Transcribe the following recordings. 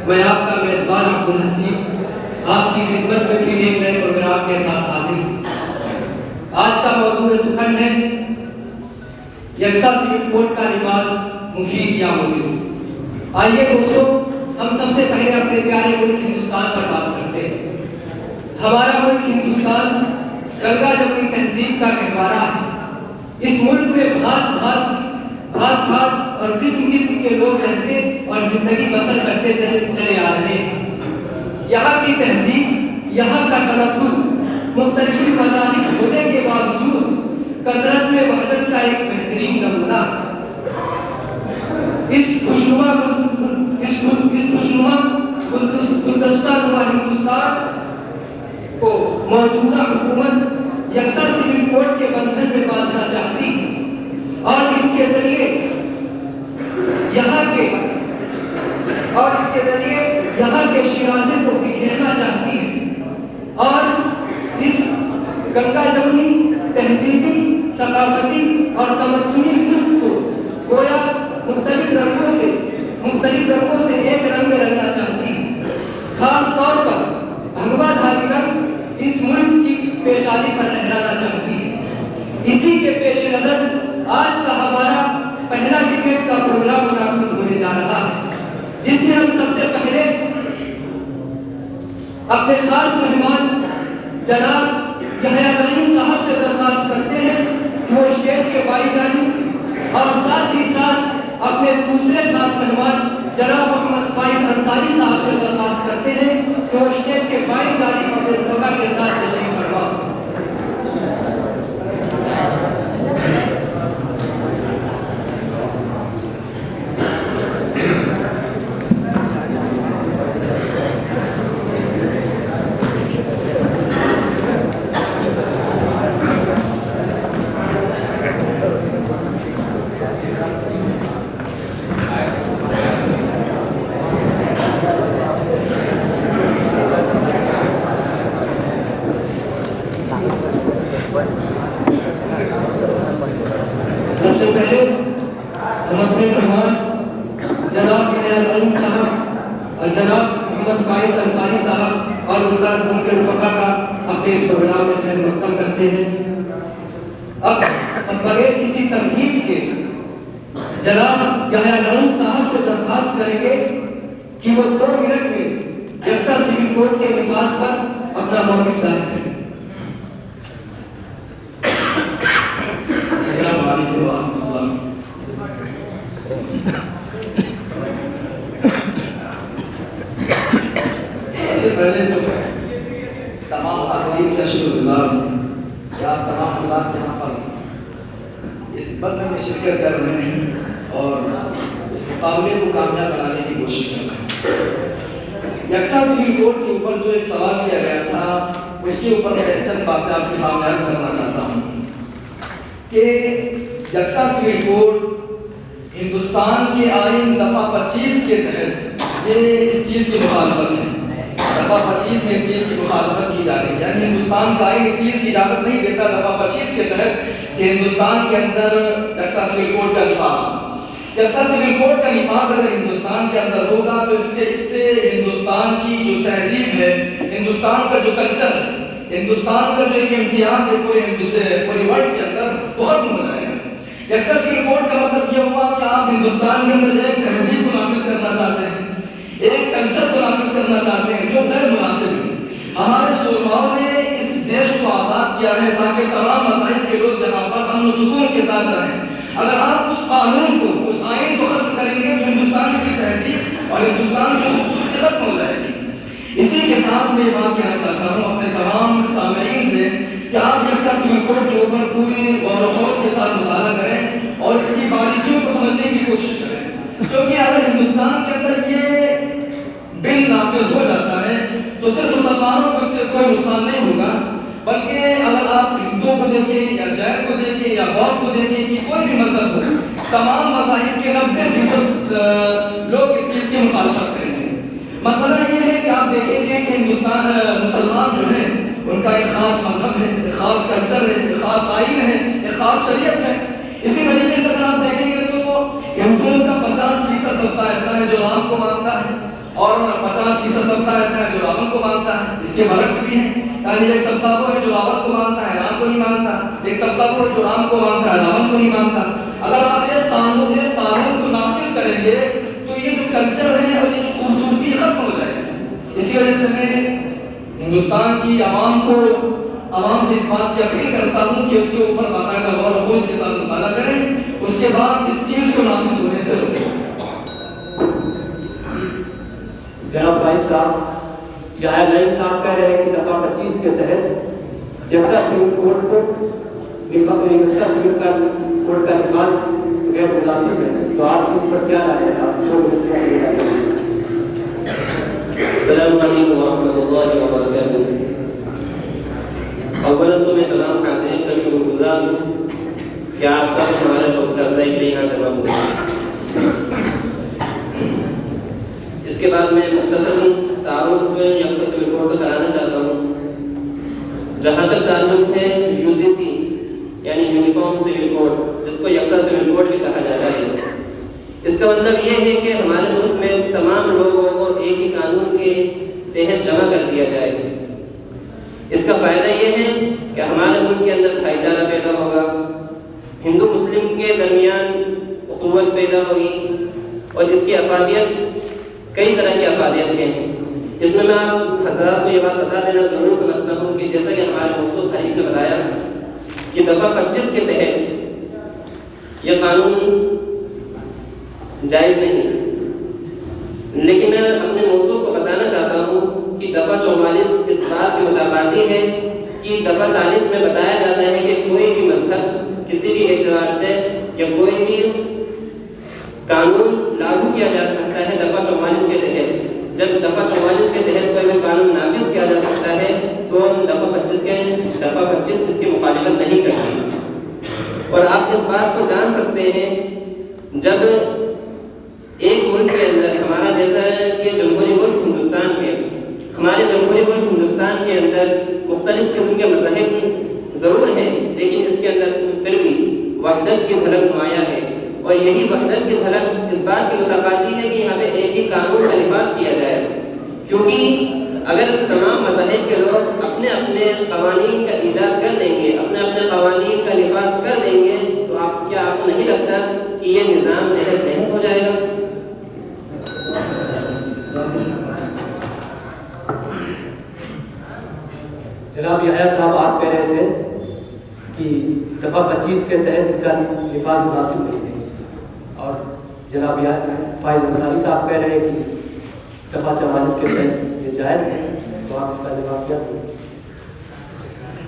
میں آپ کا میزبان عبدالحسین آپ کی خدمت میں پھر ایک نئے پروگرام کے ساتھ حاضر ہوں۔ آج کا موضوع سخن ہے یکساں سول کوڈ کا نفاذ مفید یا مضر۔ آئیے دوستوں، ہم سب سے پہلے اپنے پیارے ملک ہندوستان پر بات کرتے ہیں۔ ہمارا ملک ہندوستان گنگا جمنی تہذیب کا گہوارہ ہے۔ اس ملک میں بھات اور قسم کے لوگ رہتے اور زندگی بسر کرتے چلے آ رہے ہیں۔ یہاں کی تہذیب، یہاں کا تمدن مختلف مدارس ہونے کے باوجود کثرت میں وحدت کا ایک بہترین نمونہ۔ اس خوشنما گلدستہ نما ہندوستان کو موجودہ حکومت یکساں سول کوڈ کے بندھن میں باندھنا چاہتی اور اس کے ذریعے یہاں کے شیرازے کو بکھیرنا چاہتی ہے اور اس گنگا جمنی تہذیبی، ثقافتی اور تمدنی ملک کو گویا مختلف رنگوں سے ایک رنگ میں رنگنا چاہتی ہے۔ خاص طور پر بھگوا دھاری رنگ اس ملک کی پیشانی پر لہرانا چاہتی ہے۔ اسی کے پیش نظر آج کا ہمارا پہلا ڈبیٹ کا پروگرام منعقد ہونے جا رہا ہے، جس میں ہم سب سے پہلے اپنے خاص مہمان جناب یحییٰ نعیم صاحب سے درخواست کرتے ہیں کہ وہ اسٹیج کے بائیں جانب، اور ساتھ ہی ساتھ اپنے دوسرے خاص مہمان جناب محمد فائز انصاری صاحب سے درخواست کرتے ہیں کہ وہ اسٹیج کے بائیں جانب اپنے رفقا کے ساتھ تشریف فرما۔ سب سے پہلے ہم اپنے مہمان جناب یحییٰ نعیم صاحب اور جناب محمد فائز انصاری صاحب اور ان کے رفقا کا اپنے اس پروگرام میں خیر مقدم کرتے ہیں۔ اب بغیر کسی تمہید کے جناب یحییٰ نعیم صاحب سے درخواست کریں گے کہ وہ 2 منٹ میں یکساں سول کوڈ کے نفاذ پر اپنا موقف ظاہر کریں۔ السلام علیکم ورحمۃ اللہ۔ سب سے پہلے تو تمام حاضرین کا شکر گزار ہوں کہ آپ تمام حضرات یہاں پر اس بزم میں شرکت کر رہے ہیں اور اس مقابلے کو کامیاب بنانے کی کوشش کر رہے ہیں۔ یکساں سول کوڈ کے اوپر جو ایک سوال کیا گیا تھا، اس کے اوپر میں چند باتیں آپ کے سامنے عرض کرنا چاہتا ہوں کہ یکساں سول کوڈ ہندوستان کے آئین دفعہ 25 کے تحت یہ اس چیز کی مخالفت ہے۔ دفعہ 25 میں اس چیز کی مخالفت کی جا رہی ہے، یعنی ہندوستان کا آئین اس چیز کی اجازت نہیں دیتا دفعہ 25 کے تحت کہ ہندوستان کے اندر یکساں سول کوڈ کا نفاذ ہو۔ یکساں سول کوڈ کا نفاذ اگر ہندوستان کے اندر ہوگا تو اس سے ہندوستان کی جو تہذیب ہے، ہندوستان کا جو کلچر ہے، ہندوستان کا جو ایک امتیاز ہے پورے ورلڈ کے اندر وہ ختم ہو جائے گا۔ یکساں سول کوڈ کا مطلب یہ ہوا کہ آپ ہندوستان کے اندر ایک تہذیب کو نافذ کرنا چاہتے ہیں، ایک کلچر کو نافذ کرنا چاہتے ہیں جو غیر مناسب ہے۔ ہمارے شعراء نے اس دیش کو آزاد کیا ہے تاکہ تمام مذاہب کے لوگ یہاں پر امن و سکون کے ساتھ رہیں۔ اگر آپ اس قانون کو، اس آئین کو ختم کریں گے تو ہندوستان کی تہذیب اور ہندوستان کی خوبصورتی ختم ہو جائے گی۔ اسی کے ساتھ میں یہ بات کہنا چاہتا ہوں اپنے تمام سامعین سے کہ آپ یکساں سول کوڈ کے اوپر پوری غور و خوض کے ساتھ مطالعہ کریں اور اس کی باریکیوں کو سمجھنے کی کوشش کریں، کیونکہ اگر ہندوستان کے اندر یہ بل نافذ ہو جاتا ہے تو صرف مسلمانوں کو اس سے کوئی نقصان نہیں ہوگا، بلکہ اگر آپ ہندوؤں کو دیکھیں یا جین کو دیکھیں یا بودھ کو دیکھیں کہ کوئی بھی مذہب ہو، تمام مذاہب کے 90% لوگ اس چیز کی مخالفت کریں گے۔ مسئلہ یہ ہے کہ آپ دیکھیں گے کہ ہندوستان مسلمان جو ہیں ان کا ایک خاص مذہب ہے، ایک خاص کلچر ہے، ایک خاص آئین ہے، ایک خاص شریعت ہے۔ اسی طریقے سے اگر آپ دیکھیں گے تو ہندوؤں کا 50% طبقہ ایسا ہے جو رام کو مانتا ہے، اور 50% طبقہ ایسا ہے جو رابن کو مانتا ہے. اس کے برعکس بھی ہیں، یعنی ایک طبقہ وہ ہے جو رابن کو مانتا ہے رام کو نہیں مانتا، ایک طبقہ وہ ہے جو رام کو مانتا ہے رابن کو نہیں مانتا. اگر آپ یہ قانون کو نافذ کریں گے تو یہ جو کلچر ہے اور یہ جو خوبصورتی ختم ہو جائے گی. اسی وجہ سے میں ہندوستان کی عوام سے اس بات کی اپیل کرتا ہوں کہ اس کے اوپر باقاعدہ غور و خوض کے ساتھ مطالعہ کریں، اس کے بعد اس چیز کو نافذ ہونے سے روکیں. جناب فائز صاحب، یحییٰ نعیم صاحب کہہ رہے ہیں کہ دفعہ 25 کے تحت یکساں سول کوڈ کا نفاذ غیر مناسب ہے، تو آپ اس پر کیا رائے ہے؟ آپ السلام علیکم ورحمۃ اللہ وبرکاتہ. اولا تو میں تمام حاضرین کا شکر گزار ہوں کہ آپ سب ہمارے حوصلہ افزائی کے لیے یہاں جمع ہوئے. اس کے بعد میں مختصر تعارف میں یکساں سول کوڈ کا کرانا چاہتا ہوں. جہاں تک تعلق ہے UCC یعنی یونیفارم سول کوڈ، جس کو یکساں سول کوڈ بھی کہا جاتا ہے، اس کا مطلب یہ ہے کہ ہمارے ملک میں تمام لوگوں کو ایک ہی قانون کے تحت جمع کر دیا جائے. اس کا فائدہ یہ ہے کہ ہمارے ملک کے اندر بھائی چارہ پیدا ہوگا، ہندو مسلم کے درمیان اخوت پیدا ہوگی، اور اس کی افادیت کئی طرح کی افادیت ہیں. اس میں آپ حضرات کو یہ بات بتا دینا ضرور سمجھتا ہوں کہ جیسا کہ ہمارے موصوف حریف نے بتایا کہ دفعہ 25 کے تحت یہ قانون جائز نہیں ہے، لیکن میں اپنے موصوف کو بتانا چاہتا ہوں کہ دفعہ 44 اس بات کی متبادی ہے کہ دفعہ 40 میں بتایا جاتا ہے کہ کوئی بھی مذہب کسی بھی اعتبار سے یا کوئی بھی قانون لاگو کیا جا سکتا ہے دفعہ 44 کے تحت. جب دفعہ 44 کے تحت کوئی بھی قانون نافذ کیا جا سکتا ہے تو دفعہ 25 اس کی مخالفت نہیں کرتی. اور آپ اس بات کو جان سکتے ہیں جب ایک ملک کے اندر ہمارا جیسا ہے کہ جمہوری ملک ہندوستان ہے، ہمارے جمہوری ملک ہندوستان کے اندر مختلف قسم کے مذاہب ضرور ہیں، لیکن اس کے اندر پھر بھی وحدت کی جھلک نمایاں ہے. اور یہی وحدت کی جھلک اس بات کی متقاضی ہے کہ یہاں پہ ایک ہی قانون کا نفاذ کیا جائے. کیونکہ اگر تمام مذاہب کے لوگ اپنے اپنے قوانین کا ایجاد کر دیں گے، اپنے اپنے قوانین کا نفاذ کر دیں گے، تو آپ کو نہیں لگتا کہ یہ نظام تحس نحس ہو جائے گا؟ جناب یحییٰ صاحب، آپ کہہ رہے تھے کہ دفعہ 25 کے تحت اس کا نفاذ مناسب نہیں ہے، اور جناب فائز انصاری صاحب کہہ رہے ہیں کہ دفعہ 44 کے تحت یہ جائز ہے. تو آپ اس کا جواب کیا دیں؟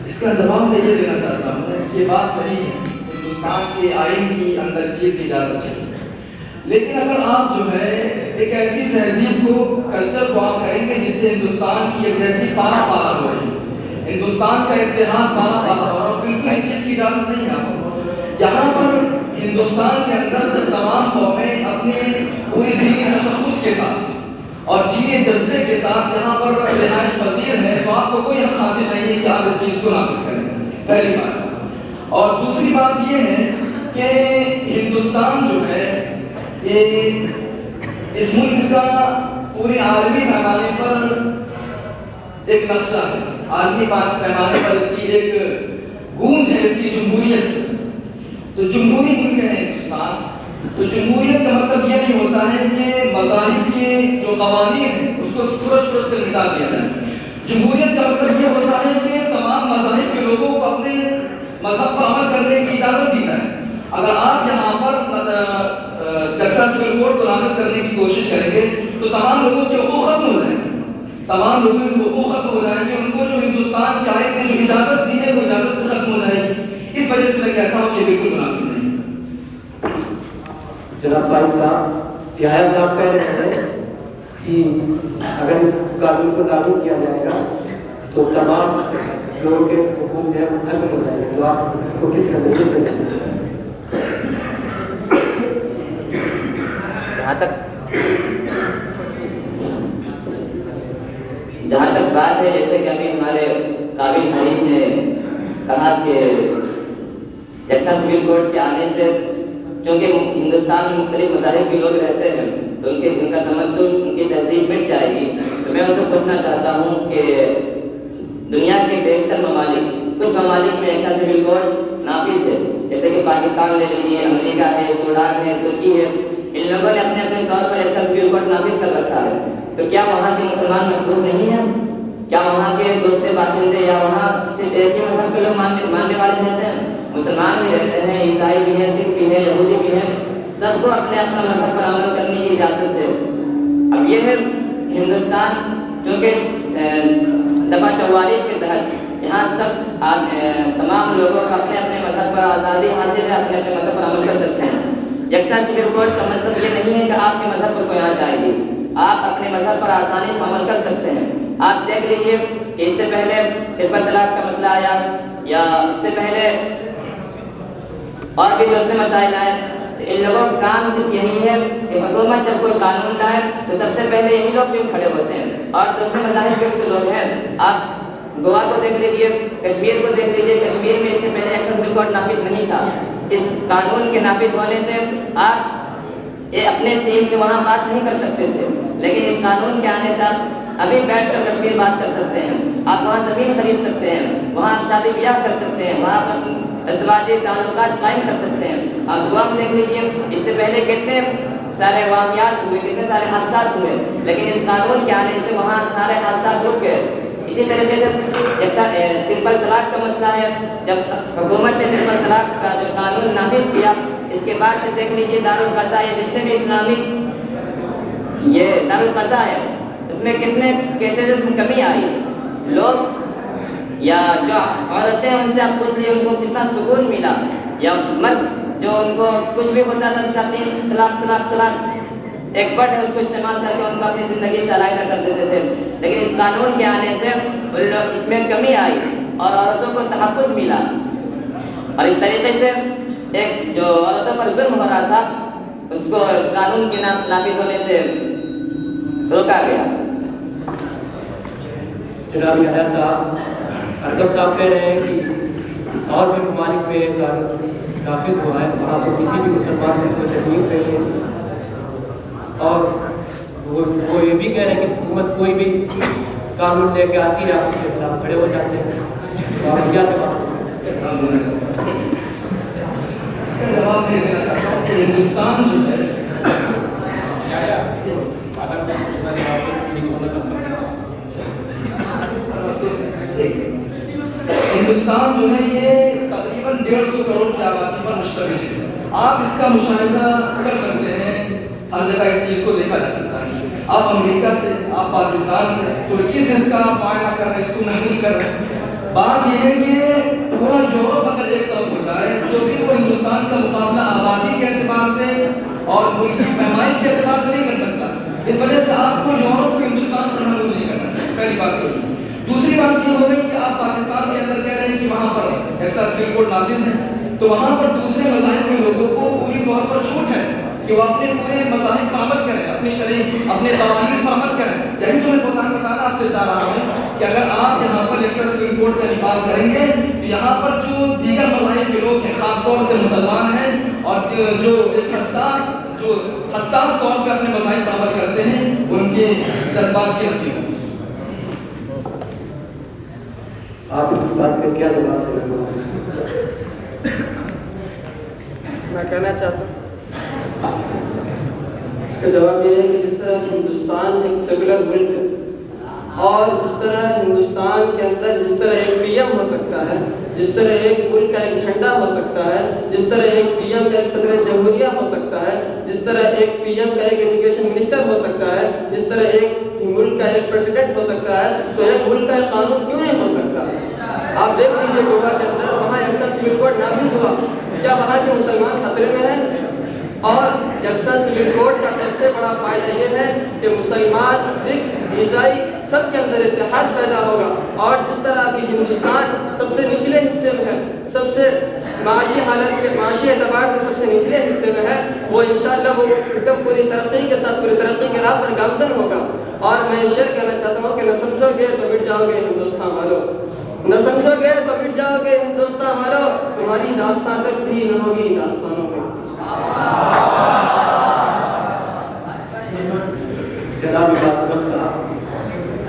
اس کا جواب میں یہ دینا چاہتا ہوں کہ یہ بات صحیح ہے، ہندوستان کے آئین کی اندر اس چیز کی اجازت ہے، لیکن اگر آپ جو ہے ایک ایسی تہذیب کو کلچر کو آپ کریں گے جس سے ہندوستان کی یکجہتی پارا پارا ہو رہی ہے، ہندوستان کا اتحاد پارا پارا ہو رہا ہے، بالکل اس چیز کی اجازت نہیں ہے. آپ یہاں پر ہندوستان کے اندر جب تمام قومیں اپنے پوری دینی تشخص کے ساتھ اور دینی جذبے کے ساتھ یہاں پر رہائش پذیر ہے، تو آپ کو کوئی حق حاصل نہیں ہے کہ آپ اس چیز کو نافذ کریں، پہلی بات. اور دوسری بات یہ ہے کہ ہندوستان جو ہے یہ اس ملک کا پورے عالمی پیمانے پر ایک نقشہ ہے، عالمی پیمانے پر اس کی ایک گونج ہے، اس کی جمہوریت ہے. تو جمہوری ملک ہے ہندوستان، تو جمہوریت کا مطلب یہ نہیں ہوتا ہے کہ مذاہب کے جو قوانین ہیں اس کو کھرچ کر مٹا دیا جائے. جمہوریت کا مطلب یہ ہوتا ہے کہ تمام مذاہب کے لوگوں کو اپنے مذہب پر عمل کرنے کی اجازت دی جائے. اگر آپ یہاں پر یکساں سول کوڈ کو نافذ کرنے کی کوشش کریں گے تو تمام لوگوں کے حقوق ختم ہو جائیں گے، تمام لوگوں کے حقوق ختم ہو جائیں گے، ان کو جو ہندوستان کے آئین نے جو اجازت دی ہے وہ اجازت ختم ہو جائے گی. اس وجہ سے میں کہتا ہوں کہ یہ بالکل مناسب نہیں. جناب فائز صاحب، یحییٰ صاحب کہہ رہے ہیں کہ اگر اس قانون کو لاگو کیا جائے گا تو تمام لوگوں کے حقوق جو ہے وہ ختم ہو جائیں گے، تو آپ اس کو کس نظریے سے دیکھتے ہیں؟ جہاں تک بات ہے، جیسے کہ ابھی ہمارے قابل حریف نے کہا کہ یکساں سول کوڈ کے آنے سے چونکہ ہندوستان میں مختلف مذاہب کے لوگ رہتے ہیں تو ان کا تمدن، ان کی تہذیب مٹ پوچھنا چاہتا ہوں کہ دنیا کے بیشتر ممالک، کچھ ممالک میں ایسا سول کوڈ نافذ ہے، جیسے کہ پاکستان لے لیجیے، امریکہ ہے، سوڈان ہے، ترکی ہے، ان لوگوں نے اپنے اپنے طور پر ایسا سول کوڈ نافذ کر رکھا ہے، تو کیا وہاں کے مسلمان محفوظ نہیں ہیں؟ کیا وہاں کے دوسرے باشندے یا وہاں صرف ایک ہی مذہب کے لوگ ماننے والے رہتے ہیں؟ مسلمان بھی رہتے ہیں، عیسائی بھی ہیں، سکھ بھی ہیں، یہودی بھی ہیں، سب کو اپنے اپنا مذہب پر عمل کرنے کی اجازت ہے۔ اب یہ ہے ہندوستان جو کہ دفعہ 44 کے تحت یہاں سب تمام لوگوں کو اپنے اپنے مذہب پر آزادی حاصل ہے، اپنے اپنے مذہب پر عمل کر سکتے ہیں۔ یکساں سول کوڈ کا مطلب یہ نہیں ہے کہ آپ کے مذہب پر کوئی آنا چاہیے، آپ اپنے مذہب پر آسانی سے عمل کر سکتے ہیں۔ آپ دیکھ لیجئے کہ اس سے پہلے ترپل طلاق کا مسئلہ آیا، یا اس سے پہلے اور بھی دوسرے مسائل آئے، تو ان لوگوں کا کام صرف یہی ہے کہ حکومت جب کوئی قانون لائے تو سب سے پہلے یہی لوگ کیوں کھڑے ہوتے ہیں، اور دوسرے مذاہب کے بھی تو لوگ ہیں۔ آپ گوا کو دیکھ لیجئے، کشمیر کو دیکھ لیجئے، کشمیر میں اس سے پہلے ایکسس بل کوڈ نافذ نہیں تھا۔ اس قانون کے نافذ ہونے سے آپ اپنے سین سے وہاں بات نہیں کر سکتے تھے، لیکن اس قانون کے آنے سے آپ ابھی بیٹھ کر کشمیر بات کر سکتے ہیں، آپ وہاں زمین خرید سکتے ہیں، وہاں شادی بیاہ کر سکتے ہیں، وہاں ازدواجی تعلقات قائم کر سکتے ہیں۔ آپ گوا میں دیکھ لیجیے، اس سے پہلے کتنے سارے واقعات ہوئے، کتنے سارے حادثات ہوئے، لیکن اس قانون کے آنے سے وہاں سارے حادثات رک گئے۔ اسی طریقے سے ترپل طلاق کا مسئلہ ہے، جب حکومت نے ترپل طلاق کا جو قانون نافذ کیا، اس کے بعد سے دیکھ لیجیے دارالقضاء یا جتنے بھی اسلامک یہ دارالقضاء ہے، اس میں کتنے کیسز میں کمی آئی۔ لوگ یا جو عورتیں ان سے آپ پوچھ لیے ان کو کتنا سکون ملا، یا مرد جو ان کو کچھ بھی ہوتا تھا اس کا 3 طلاق طلاق طلاق ایک ورڈ ہے، اس کو استعمال کر کے ان کو اپنی زندگی سے علیحدہ کر دیتے تھے، لیکن اس قانون کے آنے سے اس میں کمی آئی اور عورتوں کو تحفظ ملا، اور اس طریقے سے ایک جو عورتوں پر ظلم ہو رہا تھا اس کو اس قانون کے نافذ ہونے سے روکا گیا۔ جناب یحییٰ صاحب، ارغب صاحب کہہ رہے ہیں کہ اور بھی ممالک میں نافذ ہوا ہے، وہاں تو کسی بھی مسلمان کو تکلیف نہیں ہے، اور وہ یہ بھی کہہ رہے ہیں کہ حکومت کوئی بھی قانون لے کے آتی ہے آپ اس کے خلاف کھڑے ہو جاتے ہیں، تو آپ کیا جواب اس کا جواب میں دینا چاہتا ہوں کہ ہندوستان جو ہے ہندوستان جو ہے یہ تقریباً 150 کروڑ کی آبادی پر مشتمل ہے۔ آپ اس کا مشاہدہ کر سکتے ہیں، ہر جگہ اس چیز کو دیکھا جا سکتا ہے۔ آپ امریکہ سے، آپ پاکستان سے، ترکی سے اس کا معائنہ کر رہے ہیں، اس کو محمول کر رہے ہیں۔ بات یہ ہے کہ پورا یورپ اگر ایک طرف ہو جائے تو بھی وہ ہندوستان کا مقابلہ آبادی کے اعتبار سے اور ملکی پیمائش کے اعتبار سے نہیں کر سکتا۔ اس وجہ سے آپ کو یورپ کو ہندوستان پر محمول نہیں کرنا چاہیے، پہلی بات تو یہ۔ دوسری بات یہ ہو گئی کہ آپ پاکستان کے اندر کہہ رہے ہیں کہ وہاں پر ایسا سول کوڈ نافذ ہے، تو وہاں پر دوسرے مذاہب کے لوگوں کو پوری طور پر چھوٹ ہے کہ وہ اپنے پورے مذاہب پر عمل کریں، اپنی شریعت، اپنے قوانین پر عمل کریں۔ یہی تو میں بتانا آپ سے چاہ رہا ہوں کہ اگر آپ یہاں پر ایکسس سول کوڈ کا نفاذ کریں گے تو یہاں پر جو دیگر مذاہب کے لوگ ہیں، خاص طور سے مسلمان ہیں، اور جو ایک حساس طور پہ اپنے مذاہب پر عمل کرتے ہیں، ان کے جذبات کی رفیع۔ آپ اس بات کا کیا جواب دیں گے؟ میں کہنا چاہتا ہوں اس کا جواب یہ ہے کہ جس طرح ہندوستان ایک سیکولر ملک ہے، اور جس طرح ہندوستان کے اندر جس طرح ایک پی ایم ہو سکتا ہے، جس طرح ایک ملک کا ایک جھنڈا ہو سکتا ہے، جس طرح ایک پی ایم کا ایک صدر جمہوریہ ہو سکتا ہے، جس طرح ایک پی ایم کا ایک ایجوکیشن منسٹر ہو سکتا ہے، جس طرح ایک ملک کا ایک پریزیڈنٹ ہو سکتا ہے، تو ایک ملک کا ایک قانون کیوں نہیں ہو سکتا؟ آپ دیکھ لیجیے گوا کے اندر وہاں یکساں سول کوڈ نافذ ہوا، کیا وہاں کے مسلمان خطرے میں ہیں؟ اور یکساں سول کوڈ کا سب سے بڑا فائدہ یہ ہے کہ مسلمان، سکھ، عیسائی سب کے اندر اتحاد پیدا ہوگا، اور جس طرح ابھی ہندوستان سب سے نچلے حصے میں ہے، سب سے معاشی حالت کے معاشی اعتبار سے سب سے نچلے حصے میں ہے، وہ انشاءاللہ وہ ایک دم پوری ترقی کے ساتھ پوری ترقی کے راہ پر گامزن ہوگا۔ اور میں یہ شعر کہنا چاہتا ہوں کہ نہ سمجھو گے تو مٹ جاؤ گے ہندوستان والوں، نہ سمجھو گے تو مٹ جاؤ گے ہندوستان والوں، تمہاری داستان تک بھی نہ ہوگی داستانوں میں۔ جناب ارغب صاحب،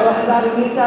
2019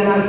NRC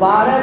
12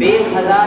20,000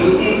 UCC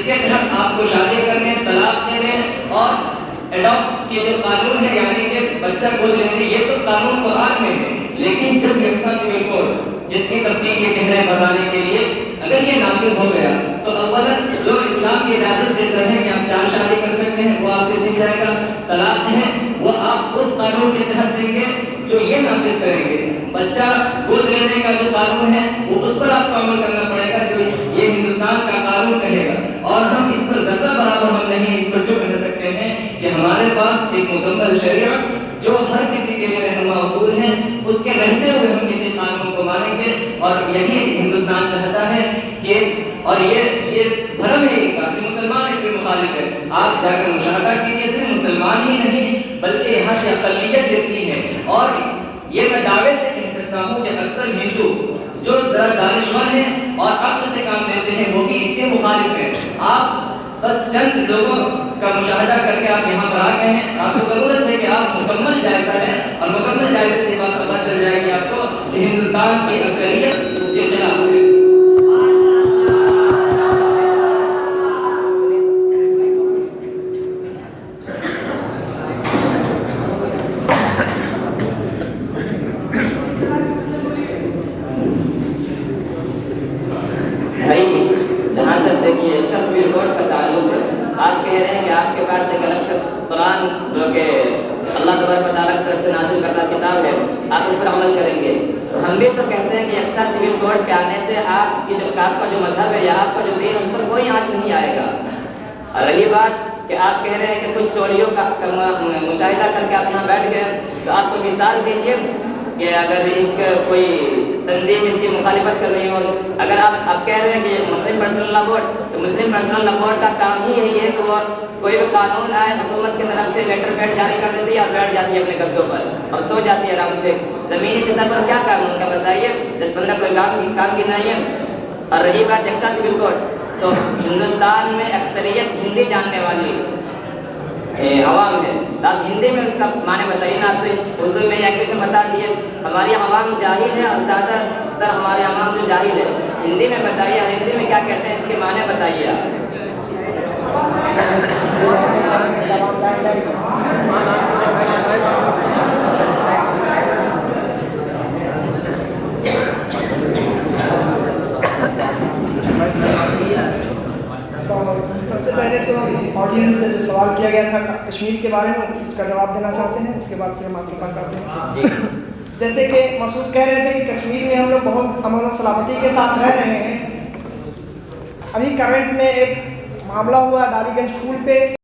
اس کے تحت آپ کو شادی کرنے، طلاق دینے اور ایڈاپٹ کے جو قانون ہے یعنی کہ بچہ گود لینے، یہ سب قانون قرآن میں ہے. لیکن جب یکساں سول کوڈ جس کی تفصیل یہ کہہ رہے ہیں بتانے کے لیے اگر یہ نافذ ہو گیا تو اولاً جو اسلام کی اجازت دیتا ہے کہ آپ 4 شادی کر سکتے ہیں وہ آپ سے چھن جائے گا. طلاق ہے وہ آپ اس قانون کے تحت دیں گے جو یہ نافذ کریں گے. بچہ گود لینے کا جو قانون ہے وہ اس پر آپ کو عمل کرنا پڑے گا جو یہ ہندوستان کا قانون کہے گا. اور ہم اس پر ذرہ برابر ہم نہیں اس پر چپ رہ سکتے ہیں کہ ہمارے پاس ایک مکمل شریعت جو ہر کسی کے لیے رہنما اصول ہیں اس کے رہتے ہوئے ہم کسی قانون کو مانیں گے. اور یہی ہندوستان چاہتا ہے کہ اور یہ دھرم ہے ان کا کہ مسلمان اس کے مخالف ہے. آپ جا کر مشاہدہ کیجیے صرف مسلمان ہی نہیں بلکہ یہاں کی اقلیت جتنی ہے. اور یہ میں دعوے سے کہہ سکتا ہوں کہ اکثر ہندو جو ذرا دانشور ہیں اور عقل سے کام لیتے ہیں وہ بھی اس کے مخالف ہیں. آپ بس چند لوگوں کا مشاہدہ کر کے آپ یہاں پر آ گئے ہیں. آپ کو ضرورت ہے کہ آپ مکمل جائزہ لیں اور مکمل جائزے سے بات پتہ چل جائے گی آپ کو کہ ہندوستان کی اکثریت اس کے خلاف ہے. رہی بات کہ آپ کہہ رہے ہیں کہ کچھ ٹولیوں کا مشاہدہ کر کے آپ یہاں بیٹھ گئے تو آپ کو مثال دیجیے کہ اگر اس کا کوئی تنظیم اس کی مخالفت کر رہی ہو. اگر آپ کہہ رہے ہیں کہ مسلم پرسنل لا بورڈ تو مسلم پرسنل لا بورڈ کا کام ہی یہی ہے کہ وہ کوئی بھی قانون آئے حکومت کی طرف سے لیٹر پیڈ جاری کر دیتی ہے اور بیٹھ جاتی ہے اپنے گدوں پر اور سو جاتی ہے آرام سے. زمینی سطح پر کیا کام ان کا بتائیے؟ 10-15 کوئی کام کی نہیں ہے. اور رہی بات یکساں سول کوڈ تو ہندوستان میں اکثریت ہندی جاننے والی عوام ہے. آپ ہندی میں اس کا معنی بتائیے نا. آپ تو اردو میں یا انگلش میں بتا دیے. ہماری عوام جاہل ہے اور زیادہ تر ہمارے عوام جو جاہل ہے ہندی میں بتائیے. ہندی میں کیا کہتے ہیں اس کے معنی بتائیے آپ. سب سے پہلے تو آڈینس سے جو سوال کیا گیا تھا کشمیر کے بارے میں اس کا جواب دینا چاہتے ہیں. اس کے بعد پھر ہم آپ کے پاس آتے ہیں. جیسے کہ مسعود کہہ رہے تھے کہ کشمیر میں ہم لوگ بہت امن و سلامتی کے ساتھ رہ رہے ہیں. ابھی کرنٹ میں ایک معاملہ ہوا ڈالی گنج پول پہ